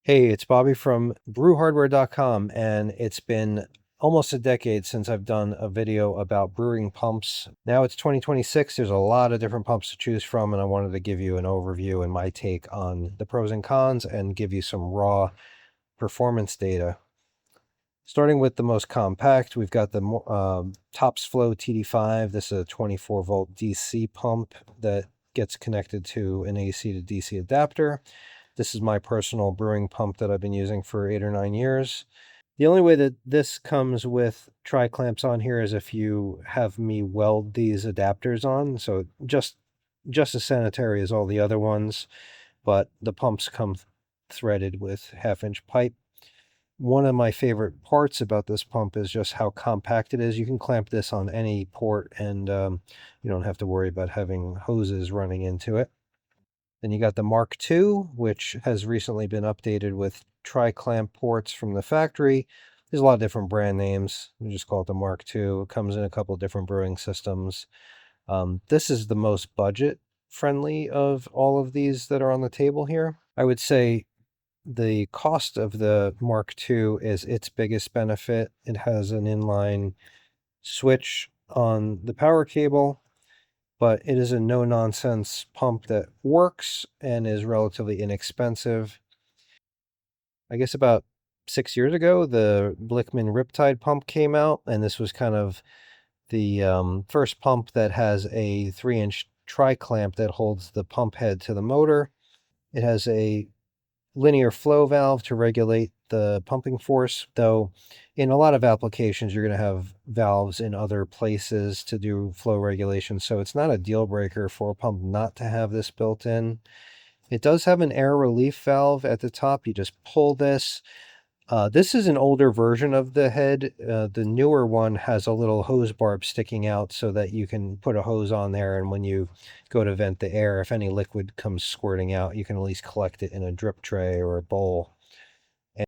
Hey, it's Bobby from brewhardware.com, and it's been almost a decade since I've done a video about brewing pumps. Now it's 2026, there's a lot of different pumps to choose from, and I wanted to give you an overview and my take on the pros and cons and give you some raw performance data. Starting with the most compact, we've got the TopsFlo TD5. This is a 24 volt DC pump that gets connected to an AC to DC adapter. This is my personal brewing pump that I've been using for 8 or 9 years. The only way that this comes with tri-clamps on here is if you have me weld these adapters on. So just as sanitary as all the other ones, but the pumps come threaded with 1/2-inch pipe. One of my favorite parts about this pump is just how compact it is. You can clamp this on any port and you don't have to worry about having hoses running into it. Then you got the Mark II, which has recently been updated with tri-clamp ports from the factory. There's a lot of different brand names. We just call it the Mark II. It comes in a couple of different brewing systems. This is the most budget friendly of all of these that are on the table here. I would say the cost of the Mark II is its biggest benefit. It has an inline switch on the power cable, but it is a no-nonsense pump that works and is relatively inexpensive. I guess about 6 years ago, the Blichmann Riptide pump came out, and this was kind of the first pump that has a 3-inch tri-clamp that holds the pump head to the motor. It has a linear flow valve to regulate the pumping force, though in a lot of applications you're going to have valves in other places to do flow regulation, so it's not a deal breaker for a pump not to have this built in. It does have an air relief valve at the top. You just pull this. This is an older version of the head. The newer one has a little hose barb sticking out so that you can put a hose on there, and when you go to vent the air, if any liquid comes squirting out, you can at least collect it in a drip tray or a bowl. And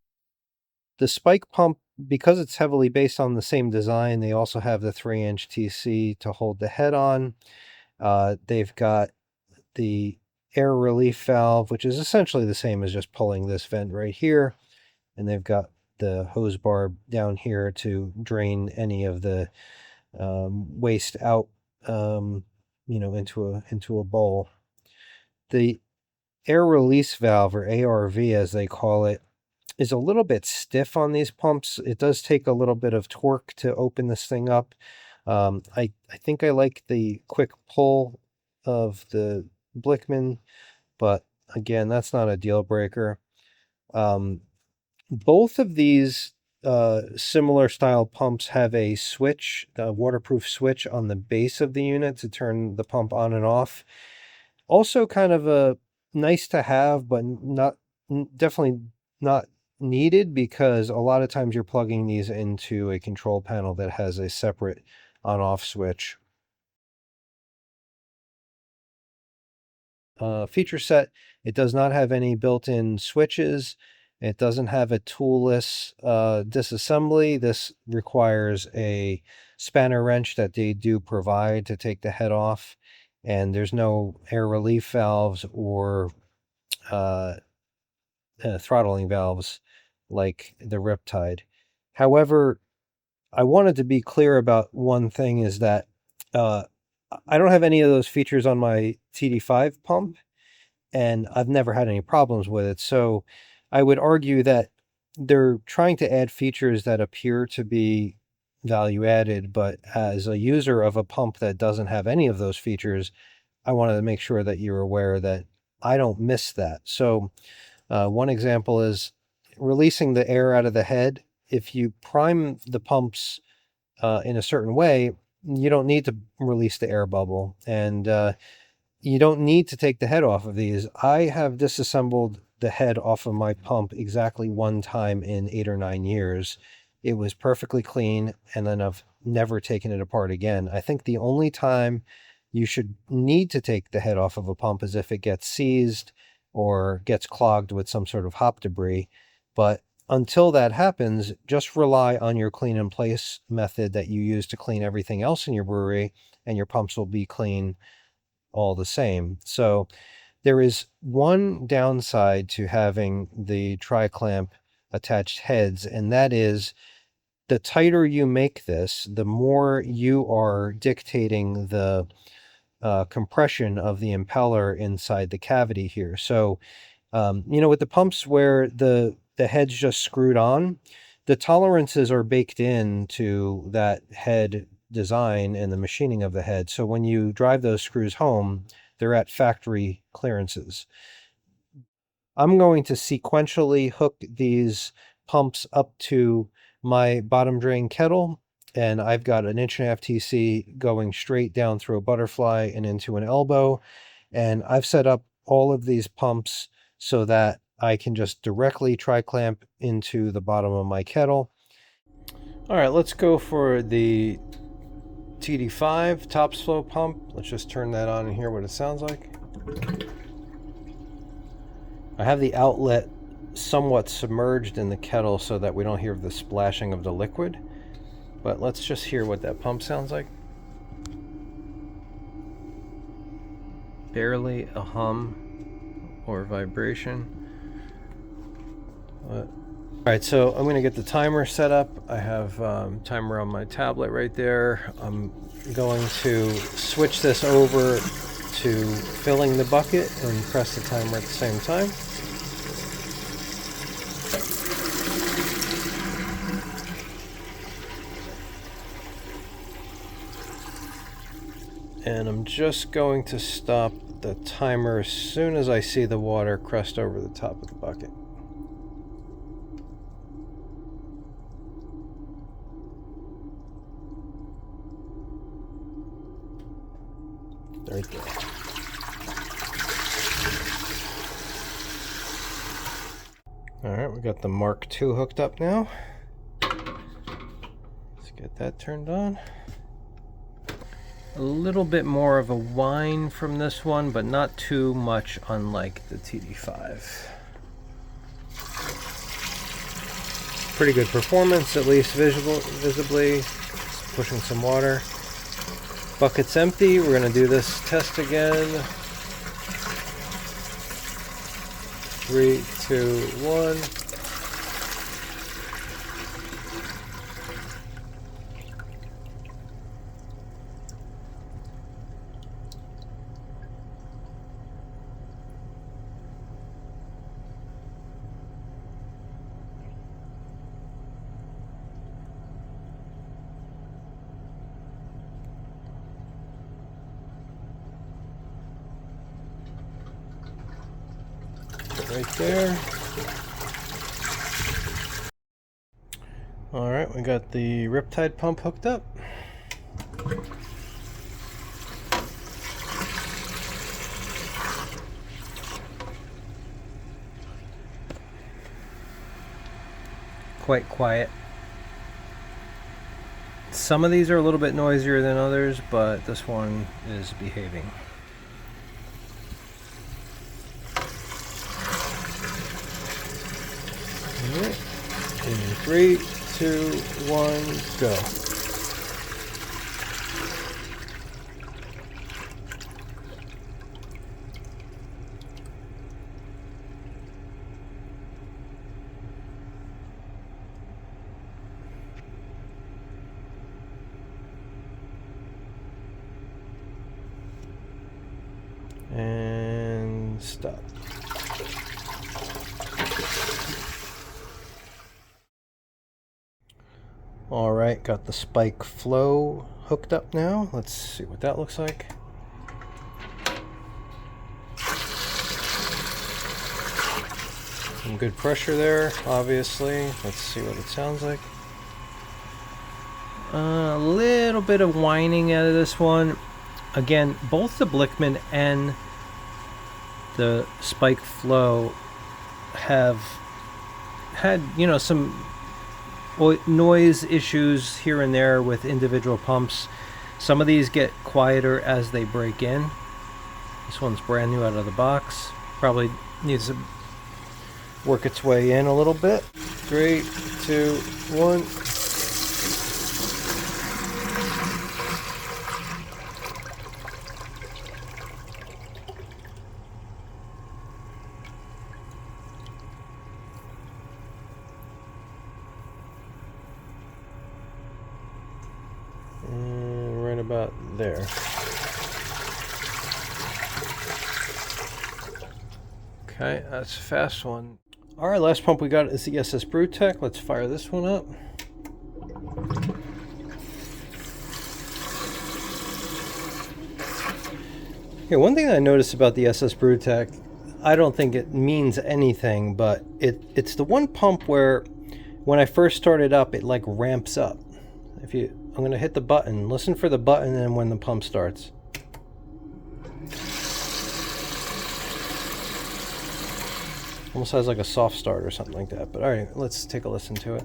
the spike pump, because it's heavily based on the same design, they also have the 3-inch TC to hold the head on. They've got the air relief valve, which is essentially the same as just pulling this vent right here. And they've got the hose barb down here to drain any of the waste out, into a bowl. The air release valve, or ARV as they call it, is a little bit stiff on these pumps. It does take a little bit of torque to open this thing up. I think I like the quick pull of the Blichmann, but again, that's not a deal breaker. Both of these similar style pumps have a switch, a waterproof switch on the base of the unit to turn the pump on and off. Also kind of a nice to have, but definitely not needed, because a lot of times you're plugging these into a control panel that has a separate on-off switch. Feature set, it does not have any built-in switches. It doesn't have a toolless disassembly. This requires a spanner wrench that they do provide to take the head off, and there's no air relief valves or throttling valves like the Riptide. However, I wanted to be clear about one thing, is that I don't have any of those features on my TD5 pump, and I've never had any problems with it. So I would argue that they're trying to add features that appear to be value added, but as a user of a pump that doesn't have any of those features, I wanted to make sure that you're aware that I don't miss that. So one example is releasing the air out of the head. If you prime the pumps in a certain way, you don't need to release the air bubble, and you don't need to take the head off of these. I have disassembled the head off of my pump exactly one time in 8 or 9 years. It was perfectly clean, and then I've never taken it apart again. I think the only time you should need to take the head off of a pump is if it gets seized or gets clogged with some sort of hop debris. But until that happens, just rely on your clean in place method that you use to clean everything else in your brewery, and your pumps will be clean all the same. So There is one downside to having the tri-clamp attached heads, and that is the tighter you make this, the more you are dictating the compression of the impeller inside the cavity here. So, with the pumps where the head's just screwed on, the tolerances are baked into that head design and the machining of the head. So when you drive those screws home, they're at factory clearances. I'm going to sequentially hook these pumps up to my bottom drain kettle, and I've got an 1.5" TC going straight down through a butterfly and into an elbow. And I've set up all of these pumps so that I can just directly tri-clamp into the bottom of my kettle. All right, let's go for the TD5 TopsFlo pump. Let's just turn that on and hear what it sounds like. I have the outlet somewhat submerged in the kettle so that we don't hear the splashing of the liquid, but let's just hear what that pump sounds like. Barely a hum or vibration. All right, so I'm going to get the timer set up. I have timer on my tablet right there. I'm going to switch this over to filling the bucket and press the timer at the same time. And I'm just going to stop the timer as soon as I see the water crest over the top of the bucket. Right there. Alright, we got the Mark II hooked up now. Let's get that turned on. A little bit more of a whine from this one, but not too much, unlike the TD5. Pretty good performance, at least visibly. Just pushing some water. Bucket's empty. We're going to do this test again. 3, 2, 1. Right there. All right, we got the Riptide pump hooked up. Quite quiet. Some of these are a little bit noisier than others, but this one is behaving. Alright, in 3, 2, 1, go. And stop. All right, got the spike flow hooked up now. Let's see what that looks like. Some good pressure there, obviously. Let's see what it sounds like. A little bit of whining out of this one. Again, both the Blichmann and the spike flow have had, some noise issues here and there with individual pumps. Some of these get quieter as they break in. This one's brand new out of the box. Probably needs to work its way in a little bit. 3, 2, 1. right about there. Okay, that's a fast one. All right, last pump we got is the SS Brewtech. Let's fire this one up. Okay, one thing I noticed about the SS Brewtech, I don't think it means anything, but it's the one pump where when I first start it up, it like ramps up. I'm gonna hit the button, listen for the button and when the pump starts. Almost has like a soft start or something like that, but all right, let's take a listen to it.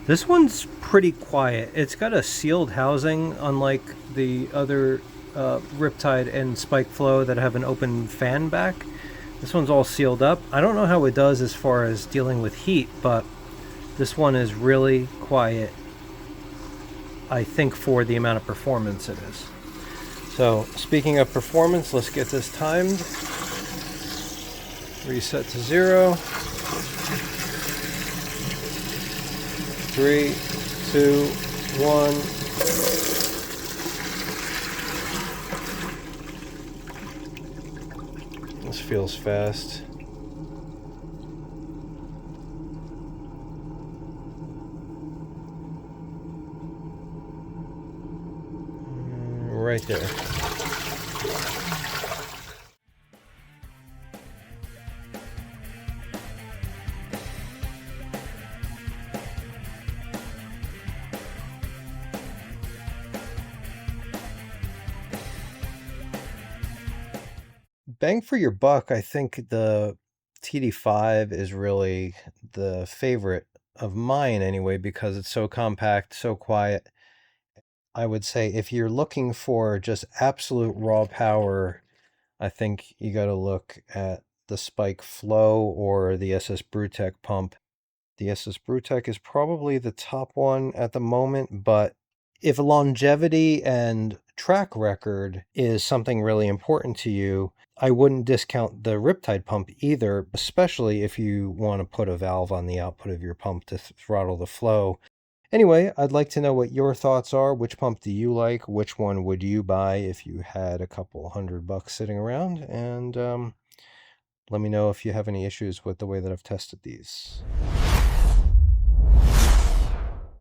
This one's pretty quiet. It's got a sealed housing, unlike the other Riptide and Spike Flow that have an open fan back. This one's all sealed up. I don't know how it does as far as dealing with heat, but this one is really quiet, I think, for the amount of performance it is. So, speaking of performance, let's get this timed. Reset to 0. 3, 2, 1. This feels fast. Right there. Bang for your buck, I think the TD5 is really the favorite of mine anyway, because it's so compact, so quiet. I would say if you're looking for just absolute raw power, I think you got to look at the Spike Flow or the SS Brewtech pump. The SS Brewtech is probably the top one at the moment, but if longevity and track record is something really important to you, I wouldn't discount the Riptide pump either, especially if you want to put a valve on the output of your pump to throttle the flow. Anyway, I'd like to know what your thoughts are. Which pump do you like? Which one would you buy if you had a couple $100 sitting around? And let me know if you have any issues with the way that I've tested these.